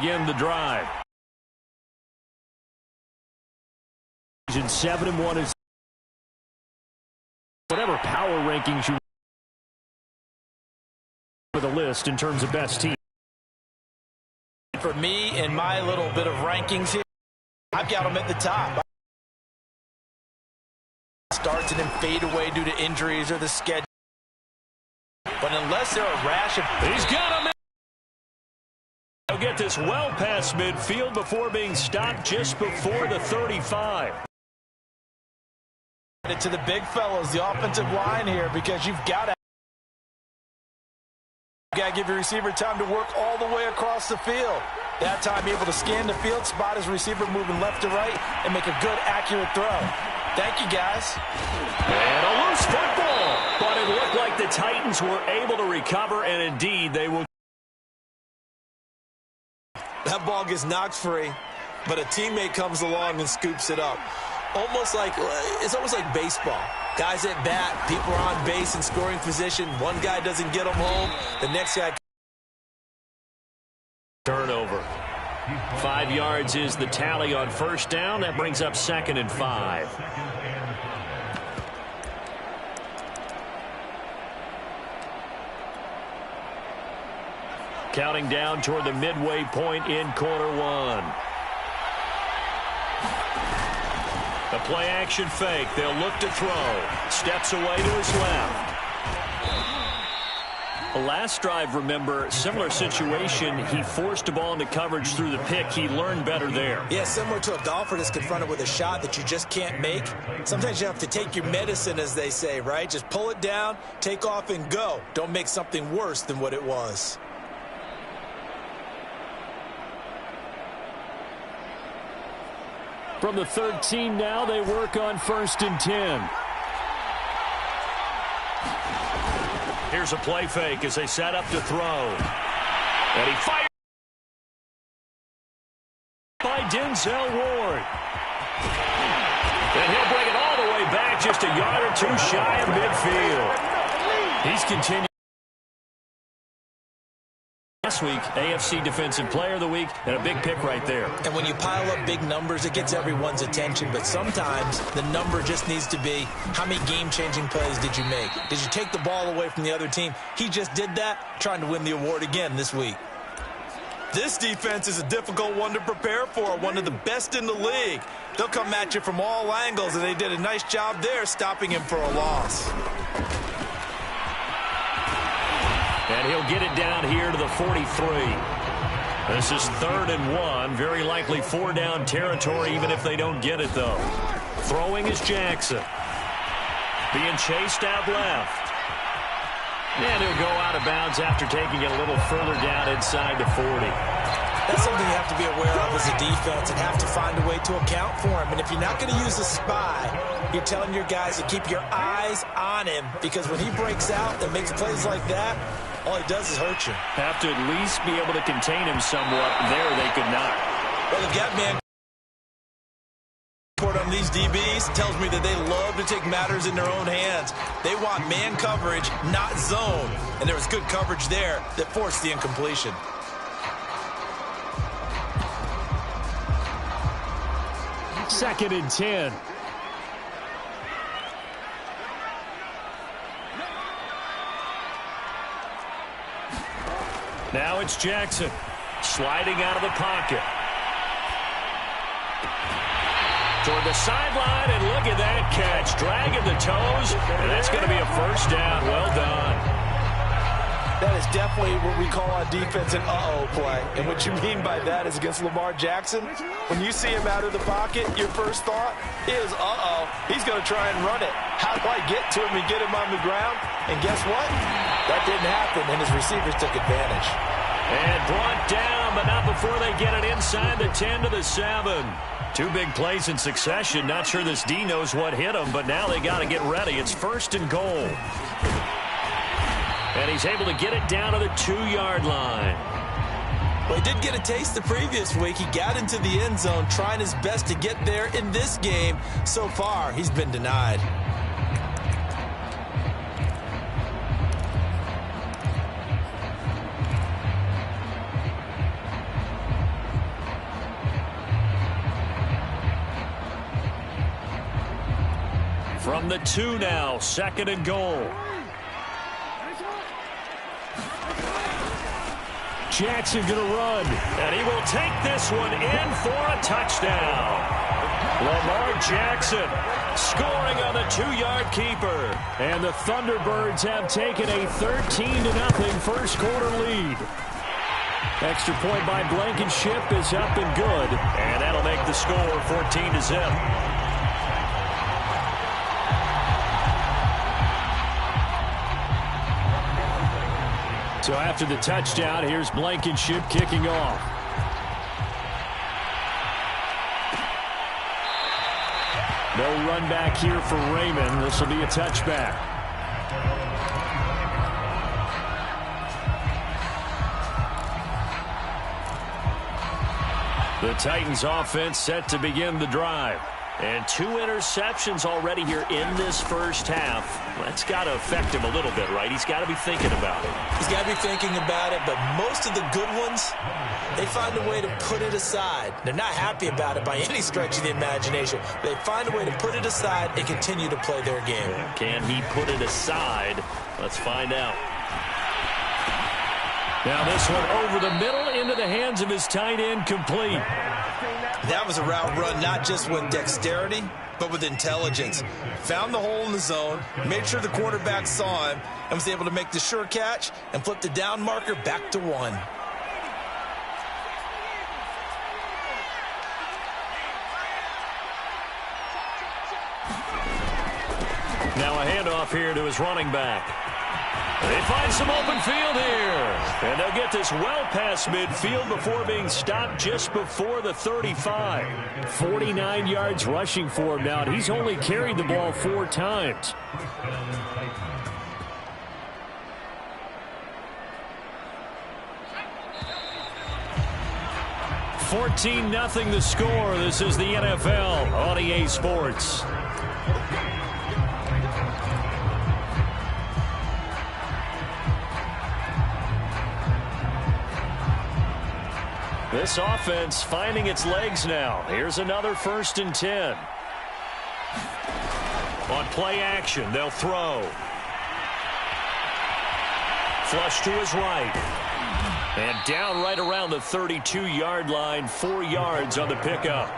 begin the drive. 7-1 is whatever power rankings you for the list in terms of best team. For me, in my little bit of rankings here, I've got them at the top. Starts and then fade away due to injuries or the schedule. But unless they're a rash of... He's got him. He'll get this well past midfield before being stopped just before the 35. To the big fellows, the offensive line here, because you've got to give your receiver time to work all the way across the field. That time able to scan the field, spot his receiver moving left to right, and make a good, accurate throw. Thank you, guys. And a loose football. But it looked like the Titans were able to recover, and indeed they will. That ball gets knocked free, but a teammate comes along and scoops it up. It's almost like baseball. Guys at bat, people are on base in scoring position. One guy doesn't get them home. The next guy. Turnover. 5 yards is the tally on first down. That brings up 2nd and 5. Counting down toward the midway point in quarter one. The play-action fake. They'll look to throw. Steps away to his left. Last drive, remember, similar situation. He forced a ball into coverage through the pick. He learned better there. Yeah, similar to a golfer that's confronted with a shot that you just can't make. Sometimes you have to take your medicine, as they say, right? Just pull it down, take off, and go. Don't make something worse than what it was. From the 13 now, they work on 1st and 10. Here's a play fake as they set up to throw. And he fires by Denzel Ward. And he'll bring it all the way back, just a yard or two shy of midfield. He's continuing. Last week, AFC Defensive Player of the Week, and a big pick right there. And when you pile up big numbers, it gets everyone's attention. But sometimes the number just needs to be, how many game-changing plays did you make? Did you take the ball away from the other team? He just did that, trying to win the award again this week. This defense is a difficult one to prepare for, one of the best in the league. They'll come at you from all angles, and they did a nice job there stopping him for a loss. And he'll get it down here to the 43. This is 3rd and 1. Very likely 4-down territory, even if they don't get it, though. Throwing is Jackson. Being chased out left. And he'll go out of bounds after taking it a little further down inside the 40. That's something you have to be aware of as a defense and have to find a way to account for him. And if you're not going to use a spy, you're telling your guys to keep your eyes on him, because when he breaks out and makes plays like that, all he does is hurt you. Have to at least be able to contain him somewhat. There they could not. Well, the gap man report on these DBs tells me that they love to take matters in their own hands. They want man coverage, not zone. And there was good coverage there that forced the incompletion. Second and 10. Now it's Jackson sliding out of the pocket. Toward the sideline, and look at that catch. Dragging the toes, and that's going to be a first down. Well done. That is definitely what we call on defense an uh-oh play. And what you mean by that is against Lamar Jackson, when you see him out of the pocket, your first thought is, uh-oh, he's going to try and run it. How do I get to him and get him on the ground? And guess what? That didn't happen, and his receivers took advantage. And brought down, but not before they get it inside the 10 to the 7. 2 big plays in succession. Not sure this D knows what hit him, but now they got to get ready. It's 1st and goal. And he's able to get it down to the 2-yard line. Well, he did get a taste the previous week. He got into the end zone, trying his best to get there in this game. So far, he's been denied. On the 2 now, 2nd and goal. Jackson going to run, and he will take this one in for a touchdown. Lamar Jackson scoring on the 2-yard keeper. And the Thunderbirds have taken a 13-0 first quarter lead. Extra point by Blankenship is up and good. And that'll make the score 14-0. So after the touchdown, here's Blankenship kicking off. No run back here for Raymond. This will be a touchback. The Titans offense set to begin the drive. And 2 interceptions already here in this first half. That's got to affect him a little bit, right? He's got to be thinking about it. He's got to be thinking about it, but most of the good ones, they find a way to put it aside. They're not happy about it by any stretch of the imagination. They find a way to put it aside and continue to play their game. Can he put it aside? Let's find out. Now this one over the middle into the hands of his tight end, complete. That was a route run not just with dexterity, but with intelligence. Found the hole in the zone, made sure the quarterback saw him, and was able to make the sure catch and flip the down marker back to 1. Now a handoff here to his running back. They find some open field here. And they'll get this well past midfield before being stopped just before the 35. 49 yards rushing for him now, and he's only carried the ball 4 times. $14-0 the score. This is the NFL on EA Sports. This offense finding its legs now. Here's another 1st and 10. On play action, they'll throw. Flush to his right. And down right around the 32-yard line, 4 yards on the pickup.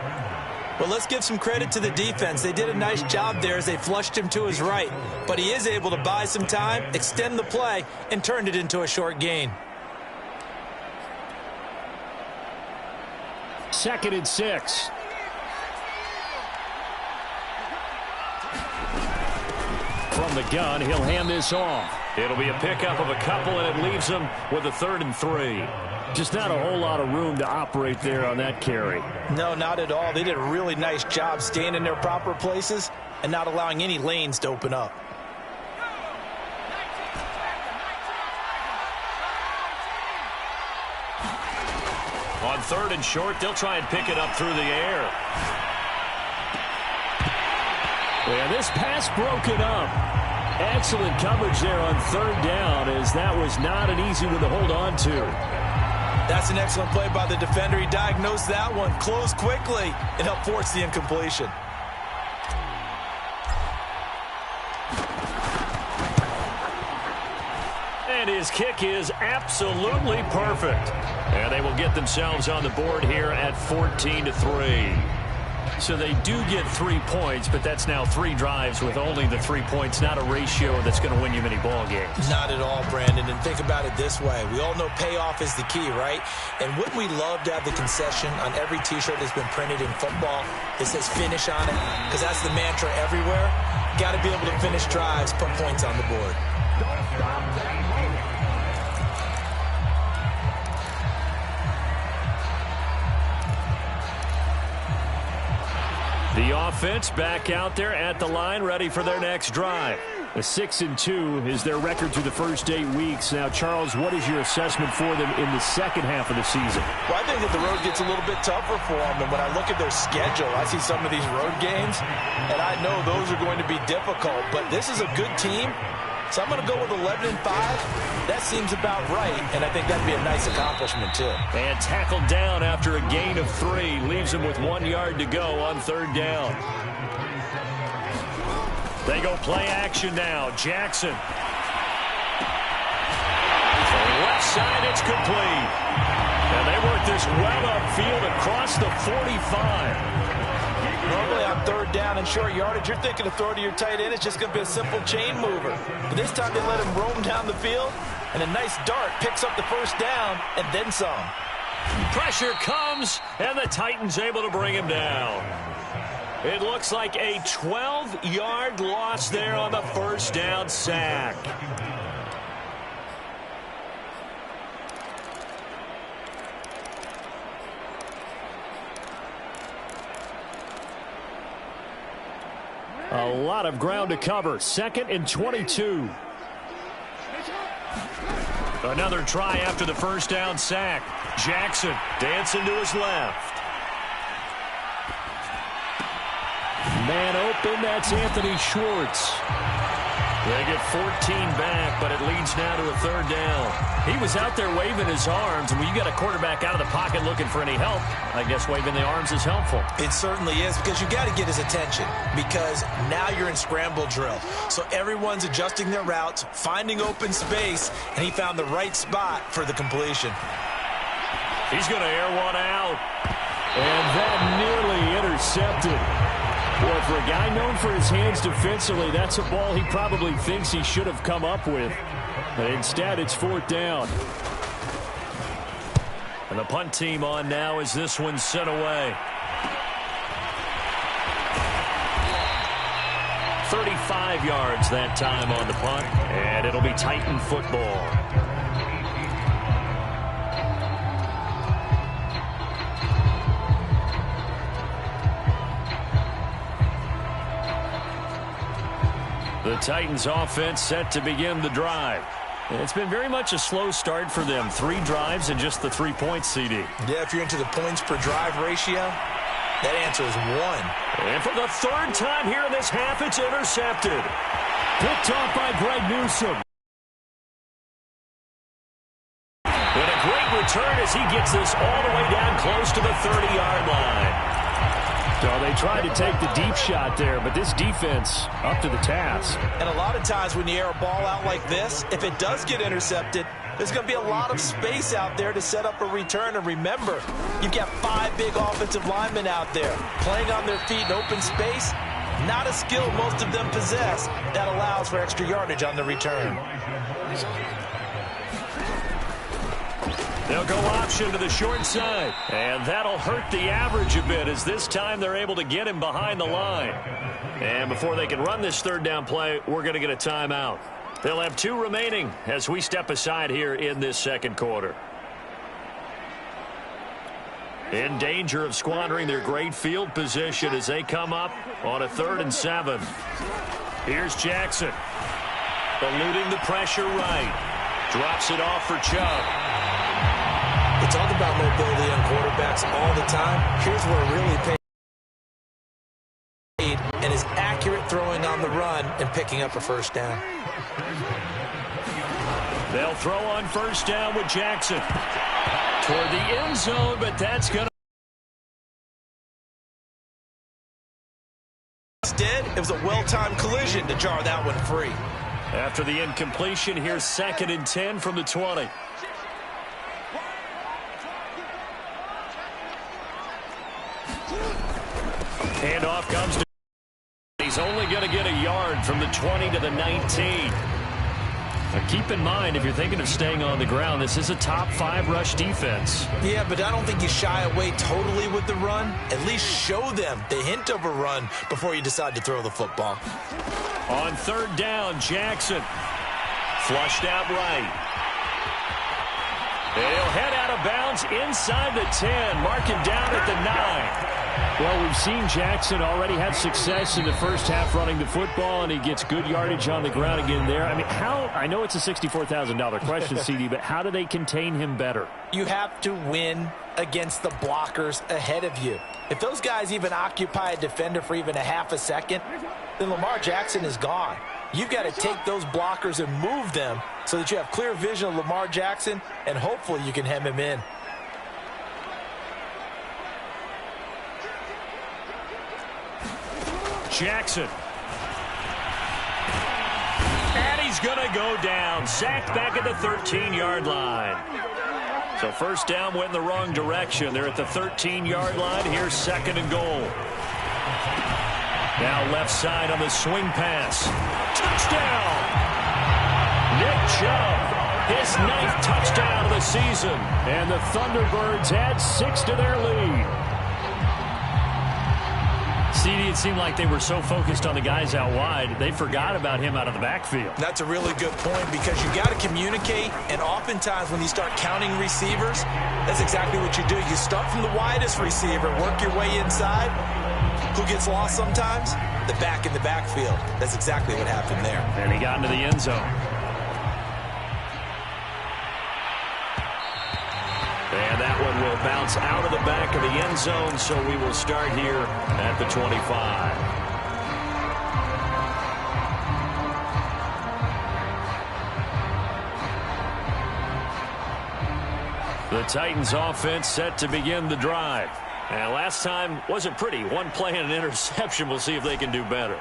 Well, let's give some credit to the defense. They did a nice job there as they flushed him to his right. But he is able to buy some time, extend the play, and turned it into a short gain. 2nd and 6. From the gun, he'll hand this off. It'll be a pickup of a couple, and it leaves him with a 3rd and 3. Just not a whole lot of room to operate there on that carry. No, not at all. They did a really nice job staying in their proper places and not allowing any lanes to open up. On 3rd and short, they'll try and pick it up through the air. Yeah, this pass broken up. Excellent coverage there on 3rd down, as that was not an easy one to hold on to. That's an excellent play by the defender. He diagnosed that one, closed quickly, and helped force the incompletion. And his kick is absolutely perfect. And they will get themselves on the board here at 14-3. So they do get 3 points, but that's now 3 drives with only the 3 points, not a ratio that's going to win you many ball games. Not at all, Brandon. And think about it this way. We all know payoff is the key, right? And wouldn't we love to have the concession on every T-shirt that's been printed in football that says finish on it? Because that's the mantra everywhere. Got to be able to finish drives, put points on the board. The offense back out there at the line, ready for their next drive. A 6-2 is their record through the first 8 weeks. Now, Charles, what is your assessment for them in the second half of the season? Well, I think that the road gets a little bit tougher for them. And when I look at their schedule, I see some of these road games, and I know those are going to be difficult. But this is a good team, so I'm going to go with 11-5. That seems about right, and I think that'd be a nice accomplishment, too. And tackled down after a gain of 3. Leaves him with 1 yard to go on 3rd down. They go play action now. Jackson. Left side, it's complete. And they work this well upfield across the 45. Normally on third down and short yardage, you're thinking to throw to your tight end. It's just going to be a simple chain mover. But this time they let him roam down the field, and a nice dart picks up the first down and then some. Pressure comes, and the Titans able to bring him down. It looks like a 12-yard loss there on the first down sack. A lot of ground to cover. 2nd and 22. Another try after the first down sack. Jackson dancing to his left. Man open, that's Anthony Schwartz. They get 14 back, but it leads now to a third down. He was out there waving his arms, and when you got a quarterback out of the pocket looking for any help, I guess waving the arms is helpful. It certainly is, because you got to get his attention, because now you're in scramble drill. So everyone's adjusting their routes, finding open space, and he found the right spot for the completion. He's going to air one out, and that nearly intercepted. Boy, for a guy known for his hands defensively, that's a ball he probably thinks he should have come up with. But instead, it's 4th down. And the punt team on now as this one's sent away. 35 yards that time on the punt, and it'll be Titan football. The Titans offense set to begin the drive. It's been very much a slow start for them. 3 drives and just the 3 points, CD. Yeah, if you're into the points per drive ratio, that answer is 1. And for the 3rd time here in this half, it's intercepted. Picked off by Greg Newsome. And a great return as he gets this all the way down close to the 30-yard line. So they tried to take the deep shot there, but this defense up to the task. And a lot of times when you air a ball out like this, if it does get intercepted, there's going to be a lot of space out there to set up a return. And remember, you've got 5 big offensive linemen out there playing on their feet in open space. Not a skill most of them possess that allows for extra yardage on the return. They'll go option to the short side. And that'll hurt the average a bit as this time they're able to get him behind the line. And before they can run this 3rd down play, we're going to get a timeout. They'll have 2 remaining as we step aside here in this 2nd quarter. In danger of squandering their great field position as they come up on a 3rd and 7. Here's Jackson. Eluding the pressure right. Drops it off for Chubb. We talk about mobility on quarterbacks all the time. Here's where it really paid, and is accurate throwing on the run and picking up a first down. They'll throw on first down with Jackson. Toward the end zone, but that's going to... Instead, it was a well-timed collision to jar that one free. After the incompletion, here's 2nd and 10 from the 20. Handoff comes to... He's only going to get a yard from the 20 to the 19. Now keep in mind, if you're thinking of staying on the ground, this is a top 5 rush defense. Yeah, but I don't think you shy away totally with the run. At least show them the hint of a run before you decide to throw the football. On 3rd down, Jackson. Flushed out right. He'll head out of bounds inside the 10, marking down at the 9. Well, we've seen Jackson already have success in the first half running the football, and he gets good yardage on the ground again there. I mean, I know it's a $64,000 question, CD, but how do they contain him better? You have to win against the blockers ahead of you. If those guys even occupy a defender for even a half a second, then Lamar Jackson is gone. You've got to take those blockers and move them so that you have clear vision of Lamar Jackson, and hopefully you can hem him in. Jackson. he's going to go down. Sacked back at the 13-yard line. So first down went in the wrong direction. They're at the 13-yard line. Here's second and goal. Now left side on the swing pass. Touchdown! Nick Chubb, his 9th touchdown of the season. And the Thunderbirds add 6 to their lead. CD, it seemed like they were so focused on the guys out wide, they forgot about him out of the backfield. That's a really good point because you got to communicate, and oftentimes when you start counting receivers, that's exactly what you do. You start from the widest receiver, work your way inside. Who gets lost sometimes? The back in the backfield. That's exactly what happened there. And he got into the end zone. And that one will bounce out of the back of the end zone, so we will start here at the 25. The Titans offense set to begin the drive. And last time wasn't pretty. One play and an interception. We'll see if they can do better.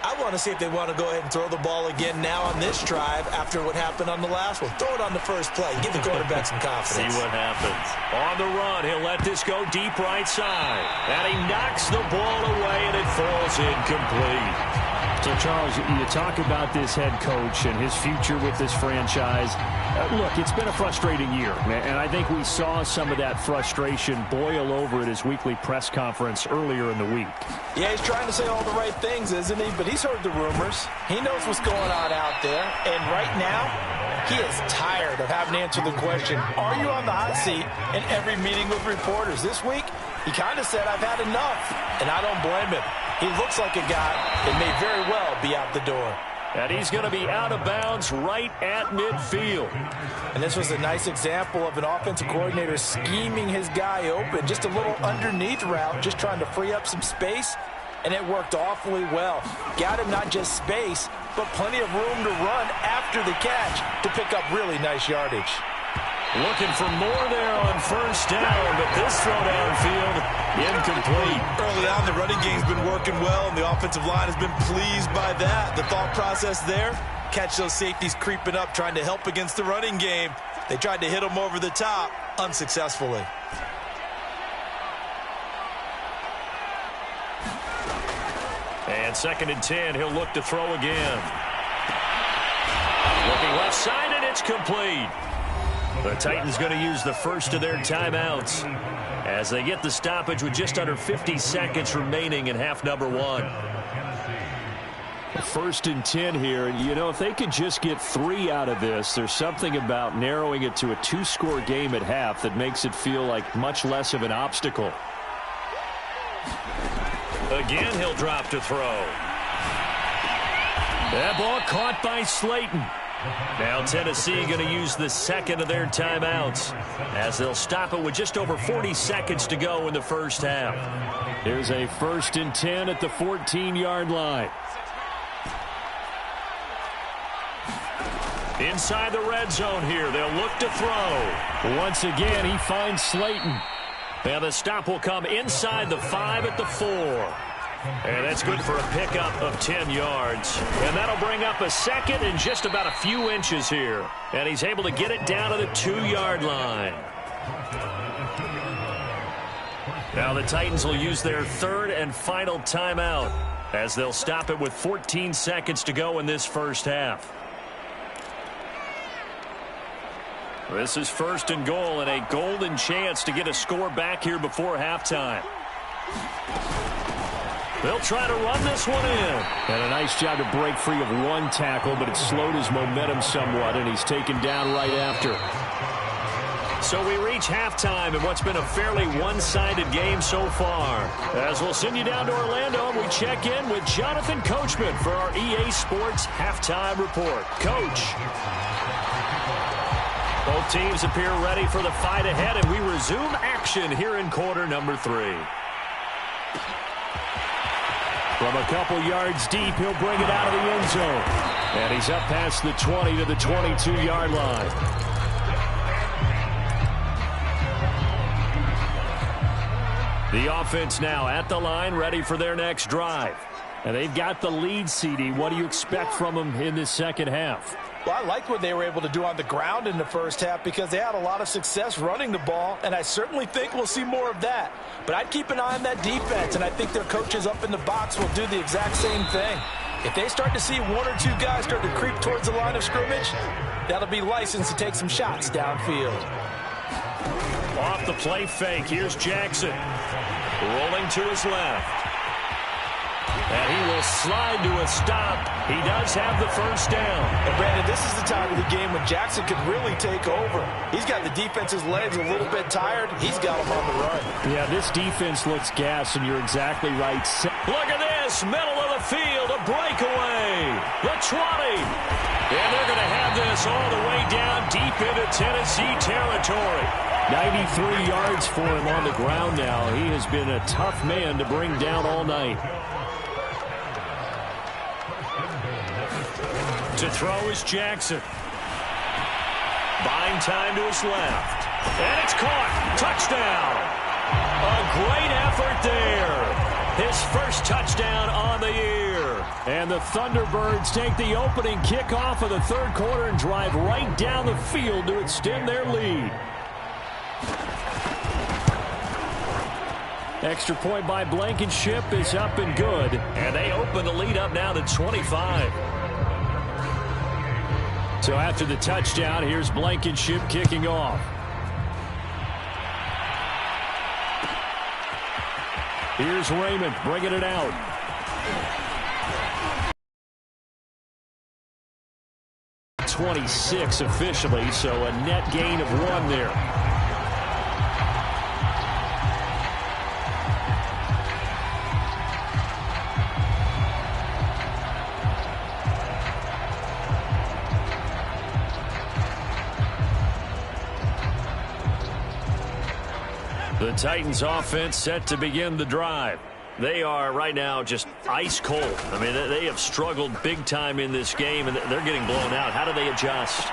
I want to see if they want to go ahead and throw the ball again now on this drive after what happened on the last one. Throw it on the first play. Give the quarterback some confidence. See what happens. On the run, he'll let this go deep right side. And he knocks the ball away, and it falls incomplete. So, Charles, you talk about this head coach and his future with this franchise. Look, it's been a frustrating year, and I think we saw some of that frustration boil over at his weekly press conference earlier in the week. Yeah, he's trying to say all the right things, isn't he? But he's heard the rumors. He knows what's going on out there. And right now, he is tired of having to answer the question, are you on the hot seat in every meeting with reporters? This week, he kind of said, I've had enough. And I don't blame him. He looks like a guy that may very well be out the door. And he's going to be out of bounds right at midfield. And this was a nice example of an offensive coordinator scheming his guy open. Just a little underneath route, just trying to free up some space. And it worked awfully well. Got him not just space, but plenty of room to run after the catch to pick up really nice yardage. Looking for more there on first down, but this throw downfield, incomplete. Early on, the running game's been working well, and the offensive line has been pleased by that. The thought process there, catch those safeties creeping up, trying to help against the running game. They tried to hit them over the top, unsuccessfully. And second and 10, he'll look to throw again. Looking left side, and it's complete. The Titans going to use the first of their timeouts as they get the stoppage with just under 50 seconds remaining in half number one. First and 10 here. You know, if they could just get 3 out of this, there's something about narrowing it to a 2-score game at half that makes it feel like much less of an obstacle. Again, he'll drop to throw. That ball caught by Slayton. Now Tennessee going to use the second of their timeouts as they'll stop it with just over 40 seconds to go in the first half. Here's a first and 10 at the 14-yard line. Inside the red zone here, they'll look to throw. Once again, he finds Slayton. Now the stop will come inside the 5 at the 4. And that's good for a pickup of 10 yards. And that'll bring up a second and just about a few inches here. And he's able to get it down to the 2-yard line. Now the Titans will use their third and final timeout as they'll stop it with 14 seconds to go in this first half. This is first and goal and a golden chance to get a score back here before halftime. They'll try to run this one in. And a nice job to break free of one tackle, but it slowed his momentum somewhat, and he's taken down right after. So we reach halftime in what's been a fairly one-sided game so far. As we'll send you down to Orlando, and we check in with Jonathan Coachman for our EA Sports Halftime Report. Coach. Both teams appear ready for the fight ahead, and we resume action here in quarter number 3. From a couple yards deep, he'll bring it out of the end zone. And he's up past the 20 to the 22-yard line. The offense now at the line, ready for their next drive. And they've got the lead, CD. What do you expect from them in this second half? Well, I liked what they were able to do on the ground in the first half because they had a lot of success running the ball, and I certainly think we'll see more of that. But I'd keep an eye on that defense, and I think their coaches up in the box will do the exact same thing. If they start to see one or two guys start to creep towards the line of scrimmage, that'll be licensed to take some shots downfield. Off the play fake, here's Jackson. Rolling to his left. And he will slide to a stop. He does have the first down. And, Brandon, this is the time of the game when Jackson could really take over. He's got the defense's legs a little bit tired. He's got them on the run. Yeah, this defense looks gassed, and you're exactly right. Look at this. Middle of the field. A breakaway. The 20. And they're going to have this all the way down deep into Tennessee territory. 93 yards for him on the ground now. He has been a tough man to bring down all night. To throw is Jackson. Buying time to his left. And it's caught. Touchdown. A great effort there. His first touchdown on the year. And the Thunderbirds take the opening kickoff of the third quarter and drive right down the field to extend their lead. Extra point by Blankenship is up and good. And they open the lead up now to 25. So after the touchdown, here's Blankenship kicking off. Here's Raymond bringing it out. .26 officially, so a net gain of 1 there. The Titans offense set to begin the drive. They are right now just ice cold. I mean, they have struggled big time in this game, and they're getting blown out. How do they adjust?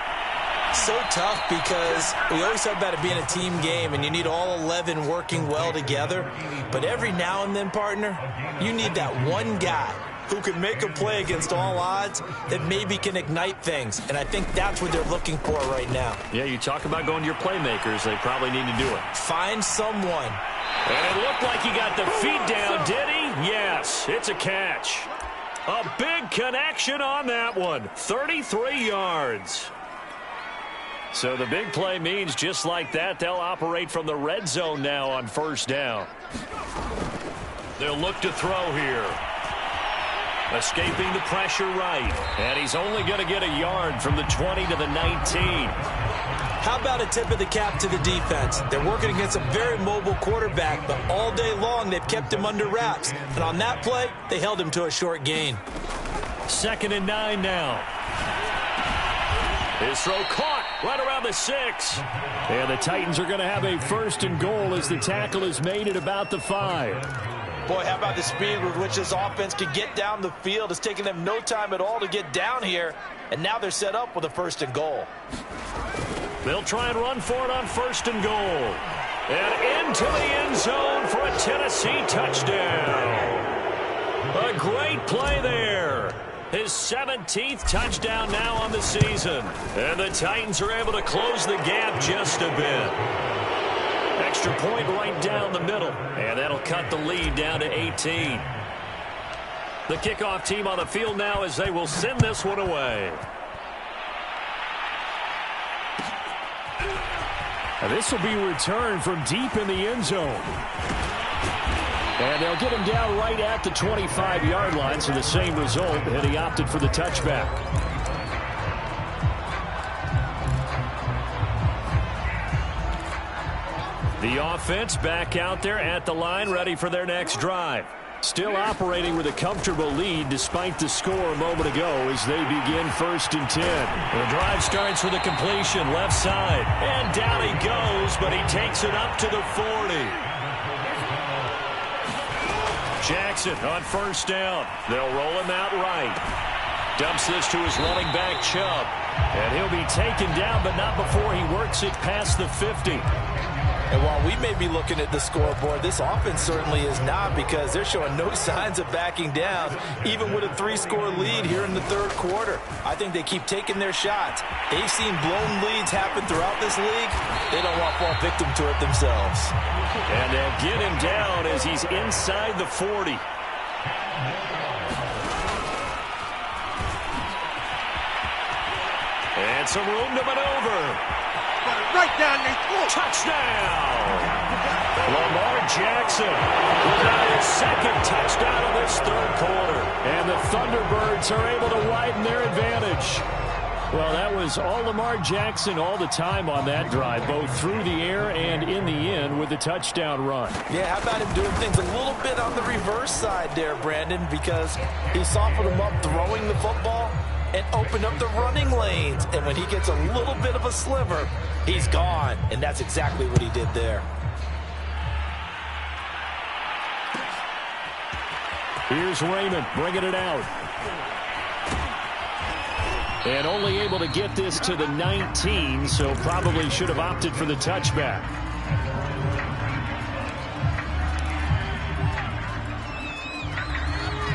So tough because we always talk about it being a team game, and you need all 11 working well together. But every now and then, partner, you need that one guy who can make a play against all odds that maybe can ignite things. And I think that's what they're looking for right now. Yeah, you talk about going to your playmakers. They probably need to do it. Find someone. And it looked like he got the feet down, did he? Yes, it's a catch. A big connection on that one. 33 yards. So the big play means just like that, they'll operate from the red zone now on first down. They'll look to throw here. Escaping the pressure right. And he's only going to get a yard from the 20 to the 19. How about a tip of the cap to the defense? They're working against a very mobile quarterback, but all day long they've kept him under wraps. And on that play, they held him to a short gain. 2nd and 9 now. His throw caught right around the 6. And the Titans are going to have a 1st and goal as the tackle is made at about the 5. Boy, how about the speed with which this offense can get down the field? It's taken them no time at all to get down here, and now they're set up with a 1st and goal. They'll try and run for it on 1st and goal. And into the end zone for a Tennessee touchdown. A great play there. His 17th touchdown now on the season. And the Titans are able to close the gap just a bit. Extra point right down the middle. And that'll cut the lead down to 18. The kickoff team on the field now as they will send this one away. And this will be returned from deep in the end zone. And they'll get him down right at the 25-yard line, so the same result, and he opted for the touchback. The offense back out there at the line, ready for their next drive. Still operating with a comfortable lead despite the score a moment ago as they begin 1st and 10. The drive starts with a completion left side. And down he goes, but he takes it up to the 40. Jackson on 1st down. They'll roll him out right. Dumps this to his running back, Chubb. And he'll be taken down, but not before he works it past the 50. And while we may be looking at the scoreboard, this offense certainly is not, because they're showing no signs of backing down, even with a 3-score lead here in the third quarter. I think they keep taking their shots. They've seen blown leads happen throughout this league. They don't want to fall victim to it themselves. And they'll get him down as he's inside the 40. And some room to maneuver. Right down your throat. Touchdown! Lamar Jackson with now his second touchdown of this third quarter. And the Thunderbirds are able to widen their advantage. Well, that was all Lamar Jackson all the time on that drive, both through the air and in the end with the touchdown run. Yeah, how about him doing things a little bit on the reverse side there, Brandon, because he softened him up throwing the football and opened up the running lanes. And when he gets a little bit of a sliver, he's gone. And that's exactly what he did there. Here's Raymond bringing it out. And only able to get this to the 19, so probably should have opted for the touchback.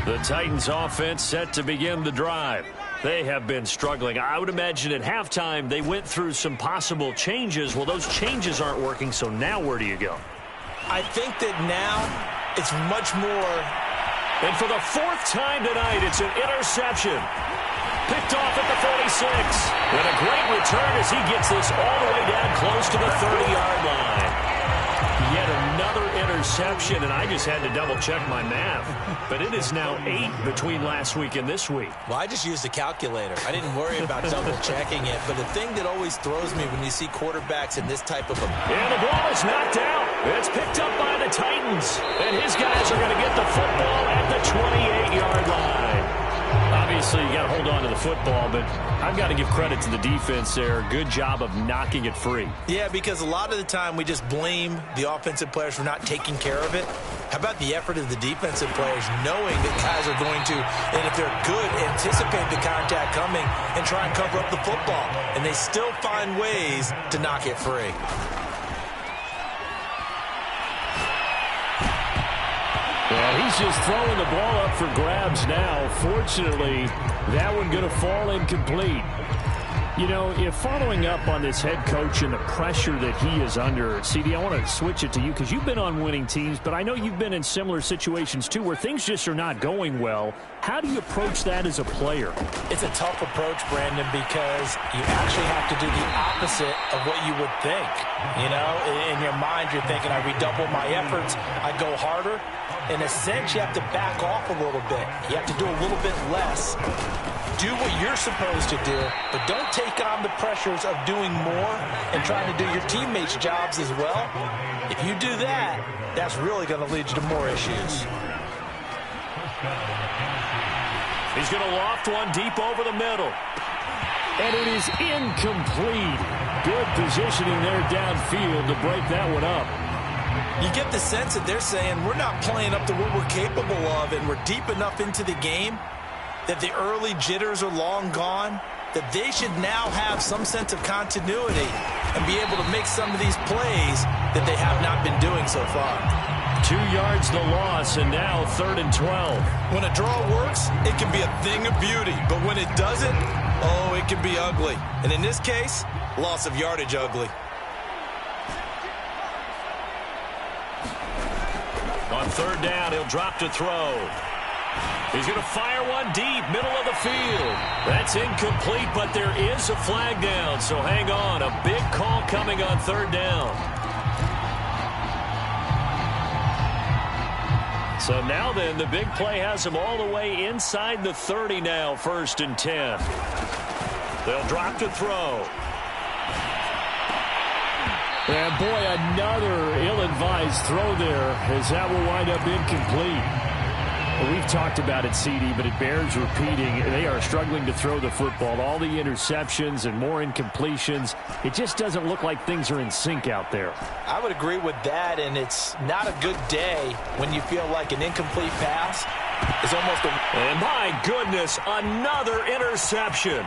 The Titans offense set to begin the drive. They have been struggling. I would imagine at halftime they went through some possible changes. Well, those changes aren't working, so now where do you go? I think that now it's much more. And for the fourth time tonight, it's an interception. Picked off at the 46. And a great return as he gets this all the way down close to the 30-yard line. Yet another interception, and I just had to double-check my math. But it is now 8 between last week and this week. Well, I just used a calculator. I didn't worry about double-checking it. But the thing that always throws me when you see quarterbacks in this type of And the ball is knocked out. It's picked up by the Titans. And his guys are going to get the football at the 28-yard line. Obviously, you got to hold on to the football, but I've got to give credit to the defense there. Good job of knocking it free. Yeah, because a lot of the time we just blame the offensive players for not taking care of it. How about the effort of the defensive players knowing that guys are going to, and if they're good, anticipate the contact coming and try and cover up the football. And they still find ways to knock it free. Well, he's just throwing the ball up for grabs now. Fortunately, that one going to fall incomplete. You know, if following up on this head coach and the pressure that he is under, CD, I want to switch it to you because you've been on winning teams, but I know you've been in similar situations too where things just are not going well. How do you approach that as a player? It's a tough approach, Brandon, because you actually have to do the opposite of what you would think. You know, in your mind, you're thinking, I redouble my efforts, I go harder. In a sense, you have to back off a little bit. You have to do a little bit less. Do what you're supposed to do, but don't take on the pressures of doing more and trying to do your teammates' jobs as well. If you do that, that's really going to lead you to more issues. He's going to loft one deep over the middle. And it is incomplete. Good positioning there downfield to break that one up. You get the sense that they're saying we're not playing up to what we're capable of, and we're deep enough into the game that the early jitters are long gone, that they should now have some sense of continuity and be able to make some of these plays that they have not been doing so far. 2 yards the loss, and now 3rd and 12. When a draw works, it can be a thing of beauty, but when it doesn't, oh, it can be ugly. And in this case, loss of yardage ugly. On 3rd down, he'll drop to throw. He's going to fire one deep, middle of the field. That's incomplete, but there is a flag down, so hang on. A big call coming on 3rd down. So now then, the big play has him all the way inside the 30 now, 1st and 10. They'll drop to throw. And boy, another ill-advised throw there as that will wind up incomplete. Well, we've talked about it, CD, but it bears repeating. They are struggling to throw the football. All the interceptions and more incompletions. It just doesn't look like things are in sync out there. I would agree with that, and it's not a good day when you feel like an incomplete pass is almost a... And my goodness, another interception.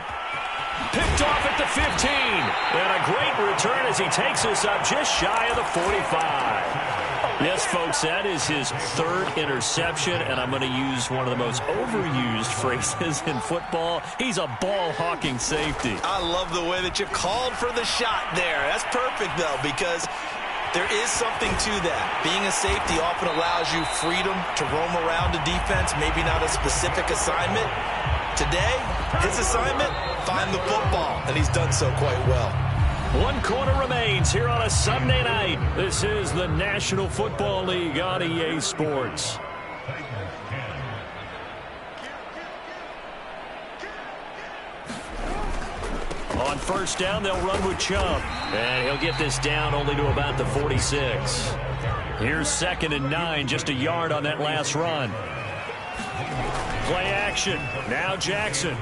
Picked off at the 15. And a great return as he takes us up just shy of the 45. Yes, folks, that is his third interception, and I'm going to use one of the most overused phrases in football. He's a ball-hawking safety. I love the way that you called for the shot there. That's perfect, though, because there is something to that. Being a safety often allows you freedom to roam around a defense, maybe not a specific assignment. Today, his assignment, find the football, and he's done so quite well. 1 quarter remains here on a Sunday night. This is the National Football League on EA Sports. On first down, they'll run with Chubb. And he'll get this down only to about the 46. Here's 2nd and 9, just a yard on that last run. Play action. Now Jackson.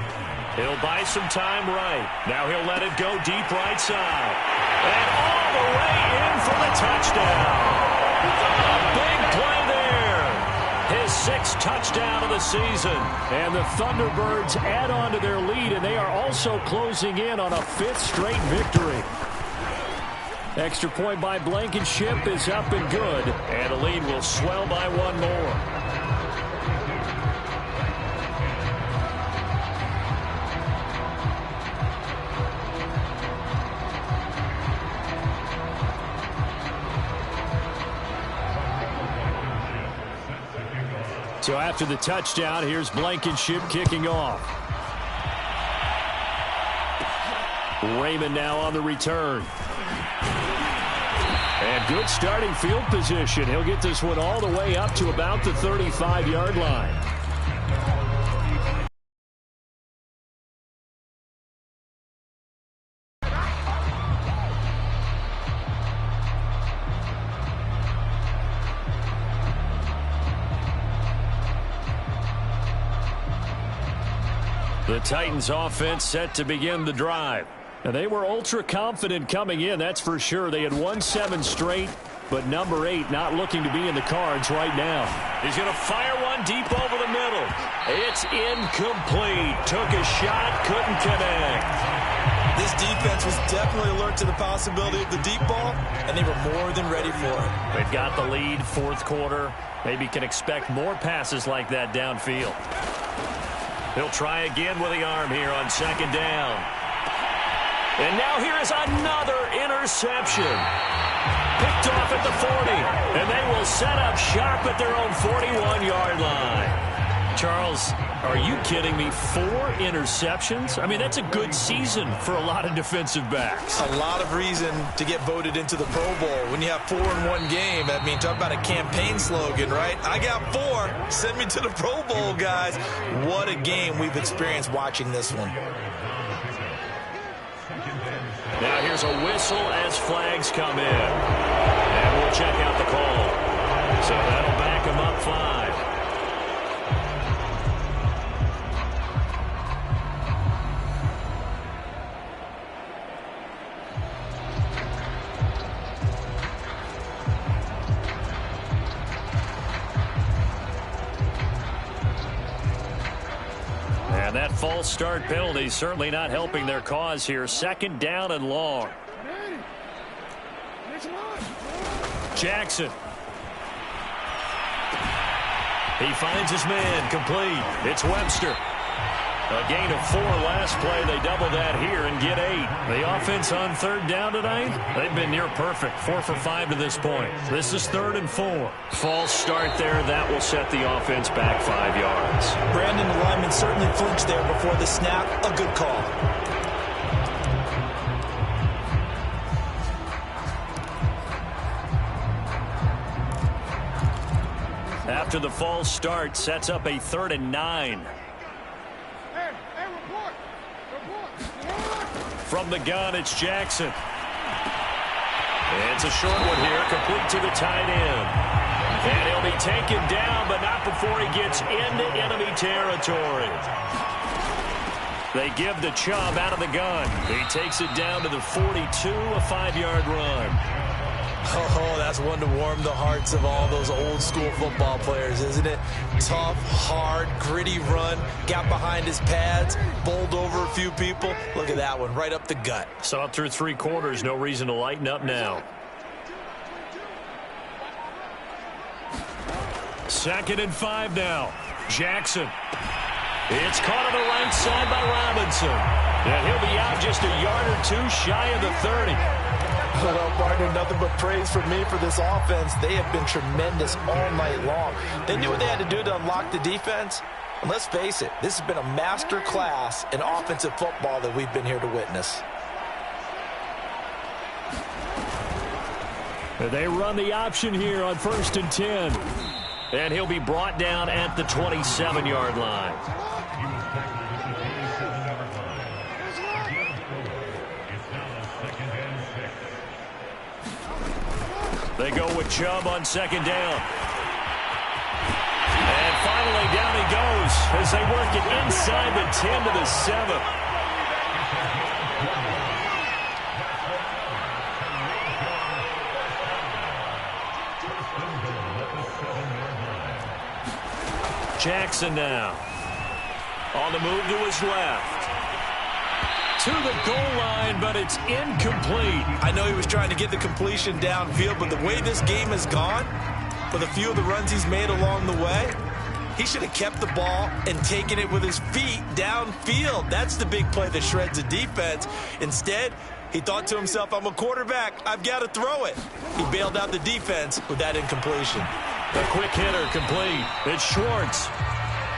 He'll buy some time right. Now he'll let it go deep right side. And all the way in for the touchdown. A big play there. His 6th touchdown of the season. And the Thunderbirds add on to their lead, and they are also closing in on a 5th straight victory. Extra point by Blankenship is up and good. And the lead will swell by 1 more. So after the touchdown, here's Blankenship kicking off. Raymond now on the return. And good starting field position. He'll get this one all the way up to about the 35-yard line. The Titans offense set to begin the drive. Now, they were ultra confident coming in, that's for sure. They had won 7 straight, but number 8 not looking to be in the cards right now. He's going to fire one deep over the middle. It's incomplete. Took a shot, couldn't connect. This defense was definitely alert to the possibility of the deep ball, and they were more than ready for it. They've got the lead, 4th quarter. Maybe can expect more passes like that downfield. He'll try again with the arm here on 2nd down. And now here is another interception. Picked off at the 40. And they will set up shop at their own 41-yard line. Charles, are you kidding me? 4 interceptions? I mean, that's a good season for a lot of defensive backs. A lot of reason to get voted into the Pro Bowl. When you have 4 in one game, I mean, talk about a campaign slogan, right? I got 4. Send me to the Pro Bowl, guys. What a game we've experienced watching this one. Now here's a whistle as flags come in. And we'll check out the call. So that'll back him up 5. And that false start penalty certainly not helping their cause here. 2nd down and long. Jackson. He finds his man complete. It's Webster. A gain of 4 last play. They double that here and get 8. The offense on 3rd down tonight, they've been near perfect. 4 for 5 to this point. This is 3rd and 4. False start there. That will set the offense back 5 yards. Brandon, the lineman certainly flinched there before the snap. A good call. After the false start, sets up a 3rd and 9. From the gun, it's Jackson. It's a short one here, complete to the tight end. And he'll be taken down, but not before he gets into enemy territory. They give the Chubb out of the gun. He takes it down to the 42, a 5-yard run. Oh, that's one to warm the hearts of all those old school football players, isn't it? Tough, hard, gritty run, got behind his pads, bowled over a few people. Look at that one, right up the gut. So up through 3 quarters, no reason to lighten up now. 2nd and 5 now. Jackson. It's caught on the right side by Robinson. And he'll be out just a yard or 2 shy of the 30. Well, partner, nothing but praise for me for this offense. They have been tremendous all night long. They knew what they had to do to unlock the defense. And let's face it, this has been a master class in offensive football that we've been here to witness. They run the option here on 1st and 10. And he'll be brought down at the 27-yard line. They go with Chubb on 2nd down. And finally down he goes as they work it inside the 10 to the 7. Jackson now. On the move to his left. To the goal line, but it's incomplete. I know he was trying to get the completion downfield, but the way this game has gone, with a few of the runs he's made along the way, he should have kept the ball and taken it with his feet downfield. That's the big play that shreds the defense. Instead, he thought to himself, I'm a quarterback, I've got to throw it. He bailed out the defense with that incompletion. The quick hitter complete. It's Schwartz.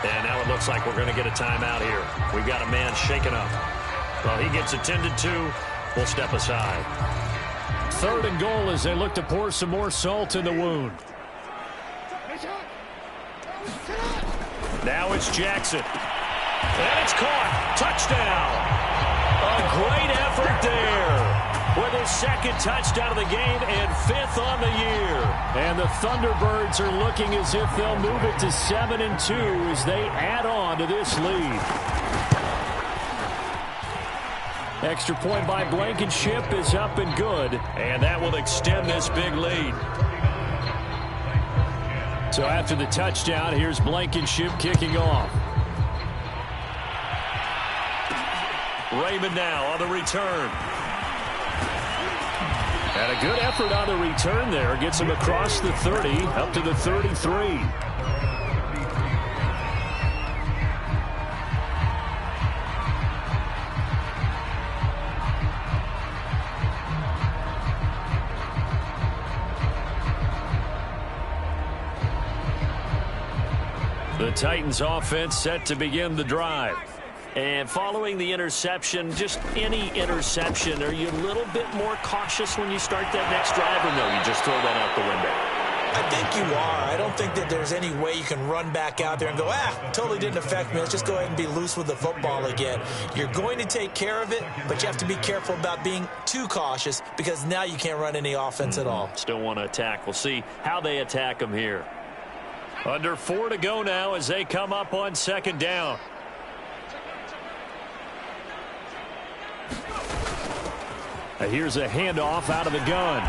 And now it looks like we're going to get a timeout here. We've got a man shaken up. Well, he gets attended to. We'll step aside. 3rd and goal as they look to pour some more salt in the wound. Now it's Jackson. And it's caught. Touchdown. A great effort there. With his 2nd touchdown of the game and 5th on the year. And the Thunderbirds are looking as if they'll move it to 7-2 as they add on to this lead. Extra point by Blankenship is up and good. And that will extend this big lead. So after the touchdown, here's Blankenship kicking off. Raymond now on the return. And a good effort on the return there. Gets him across the 30, up to the 33. The Titans offense set to begin the drive. And following the interception, just any interception, are you a little bit more cautious when you start that next drive, or no, you just throw that out the window? I think you are. I don't think that there's any way you can run back out there and go, totally didn't affect me. Let's just go ahead and be loose with the football again. You're going to take care of it, but you have to be careful about being too cautious because now you can't run any offense at all. Still want to attack. We'll see how they attack them here. Under 4 to go now as they come up on 2nd down. Here's a handoff out of the gun.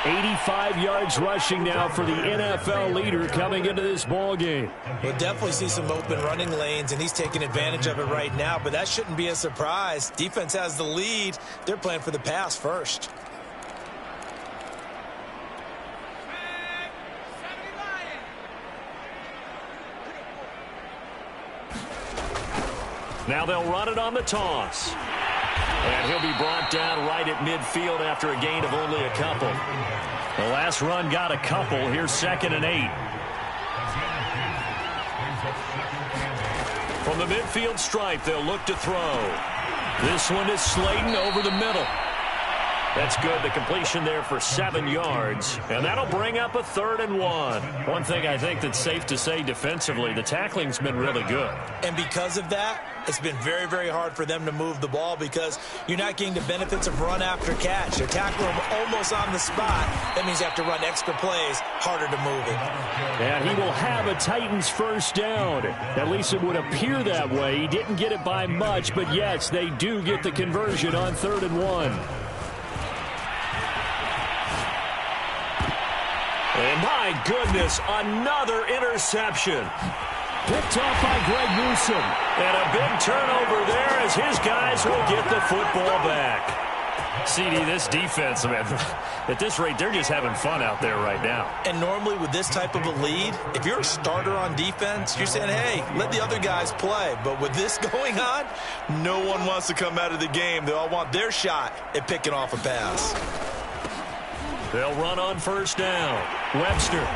85 yards rushing now for the NFL leader coming into this ball game. We'll definitely see some open running lanes, and he's taking advantage of it right now, but that shouldn't be a surprise. Defense has the lead. They're playing for the pass first. Now they'll run it on the toss. And he'll be brought down right at midfield after a gain of only a couple. The last run got a couple. Here's 2nd and 8. From the midfield stripe, they'll look to throw. This one is Slayton over the middle. That's good. The completion there for 7 yards. And that'll bring up a 3rd and 1. One thing I think that's safe to say defensively, the tackling's been really good. And because of that, it's been very, very hard for them to move the ball because you're not getting the benefits of run after catch. They're tackling them almost on the spot. That means you have to run extra plays, harder to move it. And he will have a Titans first down. At least it would appear that way. He didn't get it by much, but yes, they do get the conversion on 3rd and 1. And my goodness, another interception. Picked off by Greg Newsome. And a big turnover there as his guys will get the football back. CD, this defense, man, at this rate, they're just having fun out there right now. And normally with this type of a lead, if you're a starter on defense, you're saying, hey, let the other guys play. But with this going on, no one wants to come out of the game. They all want their shot at picking off a pass. They'll run on first down. Webster.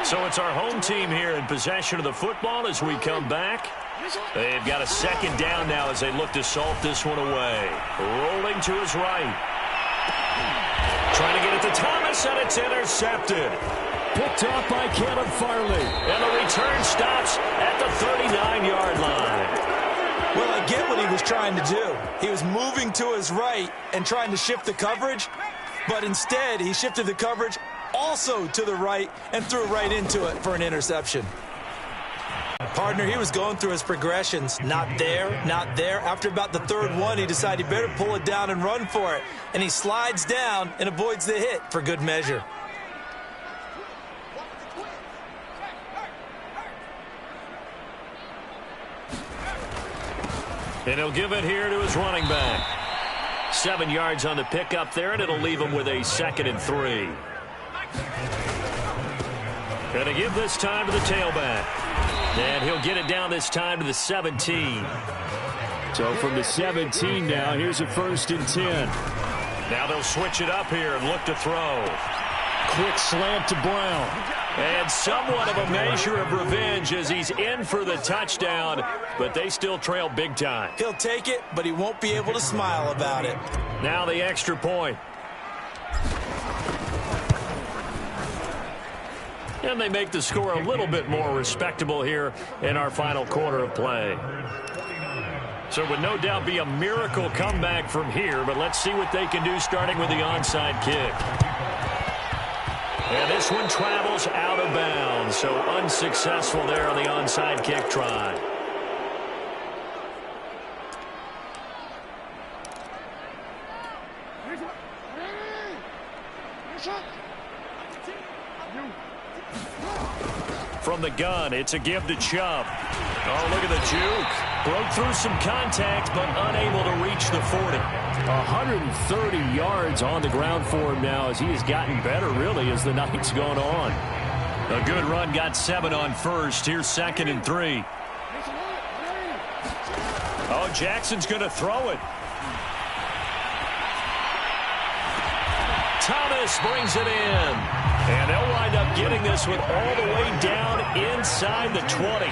So it's our home team here in possession of the football as we come back. They've got a second down now as they look to salt this one away. Rolling to his right. Trying to get it to Thomas, and it's intercepted. Picked off by Caleb Farley. And the return stops at the 39-yard line. Well, I get what he was trying to do. He was moving to his right and trying to shift the coverage, but instead he shifted the coverage also to the right and threw right into it for an interception. Partner, he was going through his progressions. Not there, not there. After about the third one, he decided he better pull it down and run for it. And he slides down and avoids the hit for good measure. And he'll give it here to his running back. 7 yards on the pickup there, and it'll leave him with a 2nd and 3. Going to give this time to the tailback. And he'll get it down this time to the 17. So from the 17 now, here's a 1st and 10. Now they'll switch it up here and look to throw. Quick slant to Brown. And somewhat of a measure of revenge as he's in for the touchdown, but they still trail big time. He'll take it, but he won't be able to smile about it. Now the extra point. And they make the score a little bit more respectable here in our final quarter of play. So it would no doubt be a miracle comeback from here, but let's see what they can do starting with the onside kick. And this one travels out of bounds, so unsuccessful there on the onside kick try. From the gun, it's a give to Chubb. Oh, look at the juke. Broke through some contact, but unable to reach the 40. 130 yards on the ground for him now as he has gotten better, really, as the night's gone on. A good run, got 7 on first. Here's 2nd and 3. Oh, Jackson's going to throw it. Thomas brings it in. And they'll wind up getting this one all the way down inside the 20.